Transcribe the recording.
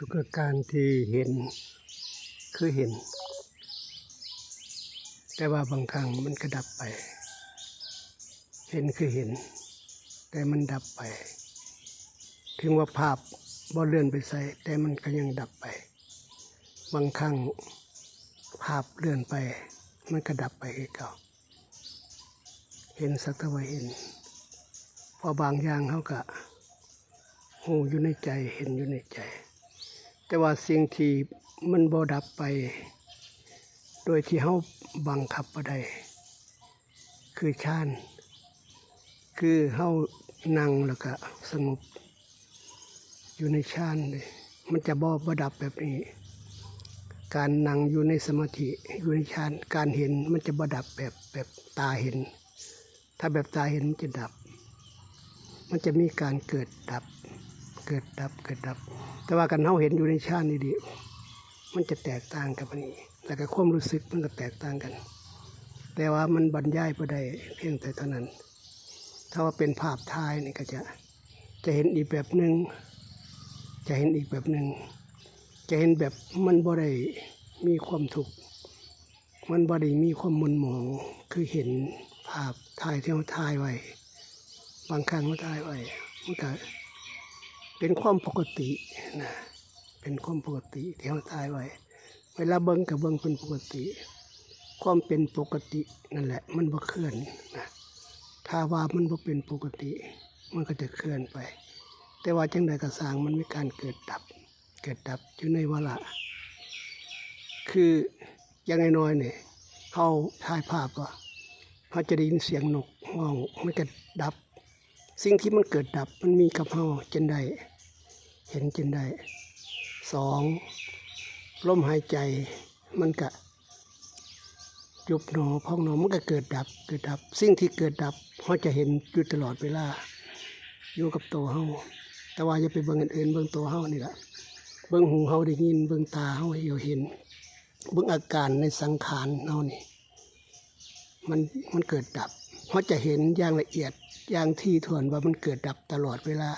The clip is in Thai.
ทุกอาการที่เห็นคือเห็นแต่ว่าบางครั้งมันก็ดับไปเห็นคือเห็นแต่มันดับไปถึงว่าภาพบ่เลื่อนไปใส่แต่มันก็ยังดับไปบางครั้งภาพเลื่อนไปมันก็ดับไปอีกเก่าเห็นสักแต่ว่าเห็นพอบางอย่างเขาก็หูอยู่ในใจเห็นอยู่ในใจแต่ว่าสิ่งที่มันบ่ดับไปโดยที่เขาบังคับบ่ได้คือฌานคือเขานั่งแล้วก็สงบอยู่ในฌานเลยมันจะบ่ดับแบบนี้การนั่งอยู่ในสมาธิอยู่ในฌานการเห็นมันจะบ่ดับแบบตาเห็นถ้าแบบตาเห็นมันจะดับมันจะมีการเกิดดับเกิดดับเกิดดับแต่ว่าการเฮาเห็นอยู่ในฌานนี่ดิมันจะแตกต่างกับอันนี้แล้วก็ความรู้สึกมันก็แตกต่างกันแต่ว่ามันบรรยายบ่ได้เพียงแต่เท่านั้นถ้าว่าเป็นภาพถ่ายนี่ก็จะเห็นอีกแบบนึงจะเห็นอีกแบบนึงจะเห็นแบบมันบ่ได้มีความทุกข์มันบ่ได้มีความมึนหมองคือเห็นภาพถ่ายที่เราถ่ายไว้บางครั้งเราถ่ายไว้มันก็เป็นความปกตินะเป็นความปกติที่เราถ่ายไว้เวลาเบิ่งก็เบิ่งเป็นปกติความเป็นปกตินั่นแหละมันบ่เคลื่อนนะถ้าว่ามันบ่เป็นปกติมันก็จะเคลื่อนไปแต่ว่าจังใดก็สร้างมันมีการเกิดดับอยู่ในวาระคืออย่างน้อยๆเนี่ยเขาถ่ายภาพว่าเขาจะได้ยินเสียงนกร้องมันก็ดับสิ่งที่มันเกิดดับมันมีกับเขาจนได้เห็นจนได้สองลมหายใจมันก็ยุบหนอพองหนอมันก็เกิดดับสิ่งที่เกิดดับเขาจะเห็นอยู่ตลอดเวลาอยู่กับตัวเขาแต่ว่าอย่าไปเบิ่งอื่นเบิ่งตัวเขานี่แหละเบิ่งหูเขาได้ยินเบิ่งตาเขาเห็นเบิ่งอาการในสังขารเขานี่มันเกิดดับเขาจะเห็นอย่างละเอียดอย่างที่ถ้วนว่ามันเกิดดับตลอดเวลา